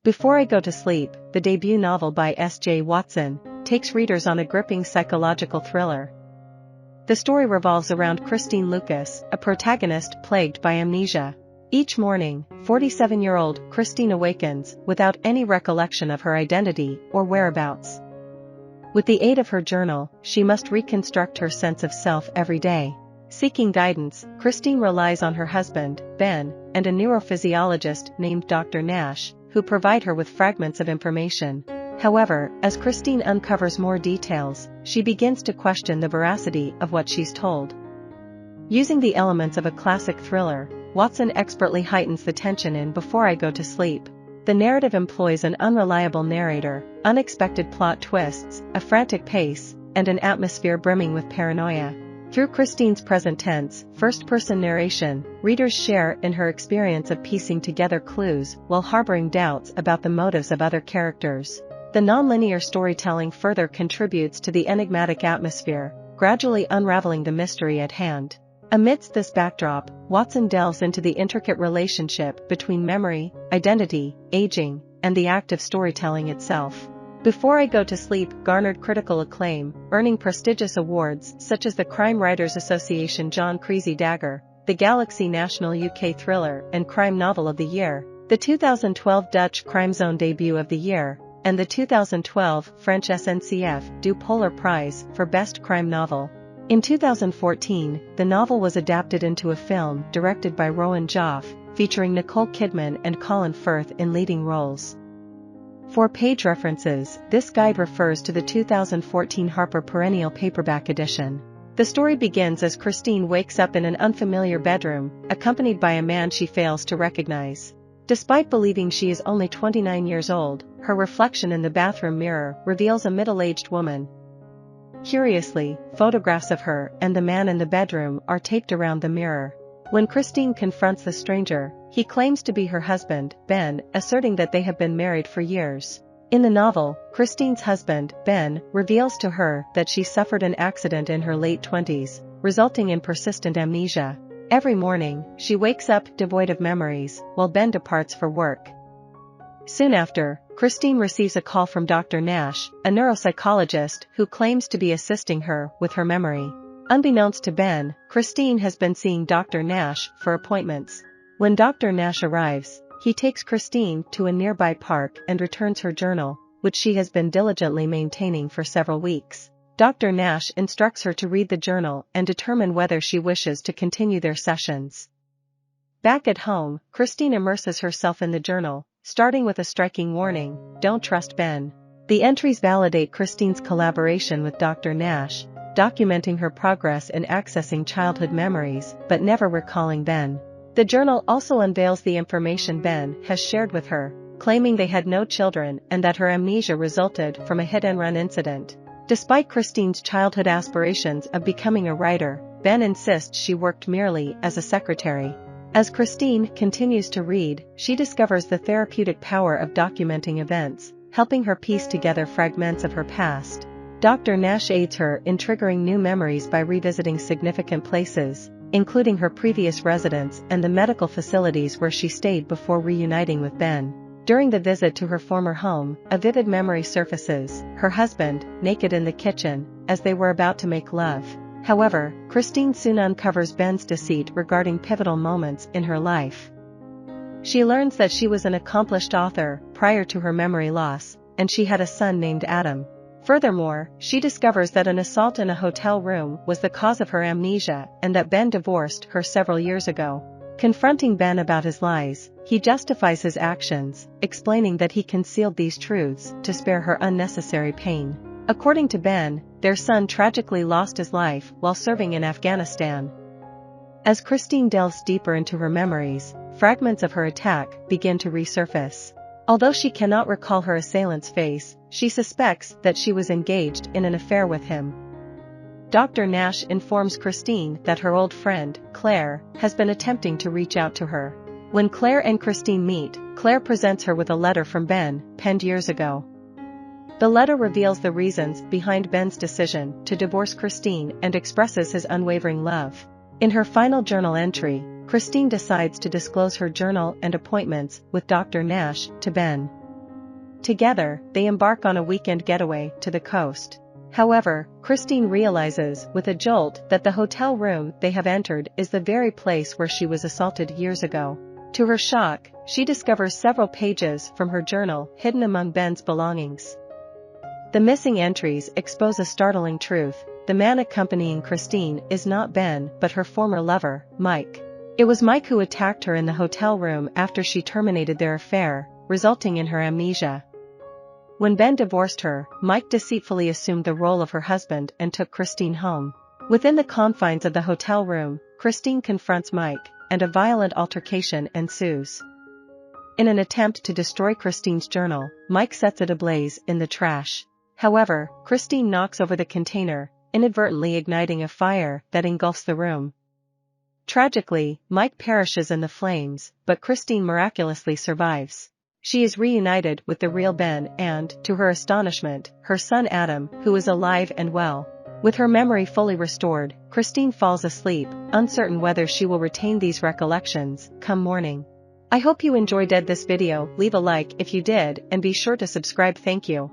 Before I Go to Sleep, the debut novel by S.J. Watson, takes readers on a gripping psychological thriller. The story revolves around Christine Lucas, a protagonist plagued by amnesia. Each morning, 47-year-old Christine awakens without any recollection of her identity or whereabouts. With the aid of her journal, she must reconstruct her sense of self every day. Seeking guidance, Christine relies on her husband, Ben, and a neurophysiologist named Dr. Nash, who provide her with fragments of information. However, as Christine uncovers more details, she begins to question the veracity of what she's told. Using the elements of a classic thriller, Watson expertly heightens the tension in Before I Go to Sleep. The narrative employs an unreliable narrator, unexpected plot twists, a frantic pace, and an atmosphere brimming with paranoia. Through Christine's present tense, first-person narration, readers share in her experience of piecing together clues while harboring doubts about the motives of other characters. The nonlinear storytelling further contributes to the enigmatic atmosphere, gradually unraveling the mystery at hand. Amidst this backdrop, Watson delves into the intricate relationship between memory, identity, aging, and the act of storytelling itself. Before I Go to Sleep garnered critical acclaim, earning prestigious awards such as the Crime Writers Association John Creasy Dagger, the Galaxy National UK Thriller and Crime Novel of the Year, the 2012 Dutch Crime Zone Debut of the Year, and the 2012 French SNCF Du Polar Prize for Best Crime Novel. In 2014, the novel was adapted into a film directed by Rowan Joff, featuring Nicole Kidman and Colin Firth in leading roles. For page references, this guide refers to the 2014 Harper Perennial paperback edition. The story begins as Christine wakes up in an unfamiliar bedroom, accompanied by a man she fails to recognize. Despite believing she is only 29 years old, her reflection in the bathroom mirror reveals a middle-aged woman. Curiously, photographs of her and the man in the bedroom are taped around the mirror. When Christine confronts the stranger, he claims to be her husband, Ben, asserting that they have been married for years. In the novel, Christine's husband, Ben, reveals to her that she suffered an accident in her late 20s, resulting in persistent amnesia. Every morning, she wakes up devoid of memories, while Ben departs for work. Soon after, Christine receives a call from Dr. Nash, a neuropsychologist who claims to be assisting her with her memory. Unbeknownst to Ben, Christine has been seeing Dr. Nash for appointments. When Dr. Nash arrives, he takes Christine to a nearby park and returns her journal, which she has been diligently maintaining for several weeks. Dr. Nash instructs her to read the journal and determine whether she wishes to continue their sessions. Back at home, Christine immerses herself in the journal, starting with a striking warning: "Don't trust Ben." The entries validate Christine's collaboration with Dr. Nash, documenting her progress in accessing childhood memories but never recalling Ben. The journal also unveils the information Ben has shared with her, claiming they had no children and that her amnesia resulted from a hit-and-run incident. Despite Christine's childhood aspirations of becoming a writer, Ben insists she worked merely as a secretary. As Christine continues to read, she discovers the therapeutic power of documenting events, helping her piece together fragments of her past. Dr. Nash aids her in triggering new memories by revisiting significant places, including her previous residence and the medical facilities where she stayed before reuniting with Ben. During the visit to her former home, a vivid memory surfaces: her husband, naked in the kitchen, as they were about to make love. However, Christine soon uncovers Ben's deceit regarding pivotal moments in her life. She learns that she was an accomplished author prior to her memory loss, and she had a son named Adam. Furthermore, she discovers that an assault in a hotel room was the cause of her amnesia and that Ben divorced her several years ago. Confronting Ben about his lies, he justifies his actions, explaining that he concealed these truths to spare her unnecessary pain. According to Ben, their son tragically lost his life while serving in Afghanistan. As Christine delves deeper into her memories, fragments of her attack begin to resurface. Although she cannot recall her assailant's face, she suspects that she was engaged in an affair with him. Dr. Nash informs Christine that her old friend, Claire, has been attempting to reach out to her. When Claire and Christine meet, Claire presents her with a letter from Ben, penned years ago. The letter reveals the reasons behind Ben's decision to divorce Christine and expresses his unwavering love. In her final journal entry, Christine decides to disclose her journal and appointments with Dr. Nash to Ben. Together, they embark on a weekend getaway to the coast. However, Christine realizes with a jolt that the hotel room they have entered is the very place where she was assaulted years ago. To her shock, she discovers several pages from her journal hidden among Ben's belongings. The missing entries expose a startling truth: the man accompanying Christine is not Ben but her former lover, Mike. It was Mike who attacked her in the hotel room after she terminated their affair, resulting in her amnesia. When Ben divorced her, Mike deceitfully assumed the role of her husband and took Christine home. Within the confines of the hotel room, Christine confronts Mike, and a violent altercation ensues. In an attempt to destroy Christine's journal, Mike sets it ablaze in the trash. However, Christine knocks over the container, inadvertently igniting a fire that engulfs the room. Tragically, Mike perishes in the flames, but Christine miraculously survives. She is reunited with the real Ben and, to her astonishment, her son Adam, who is alive and well. With her memory fully restored, Christine falls asleep, uncertain whether she will retain these recollections come morning. I hope you enjoyed this video. Leave a like if you did and be sure to subscribe. Thank you.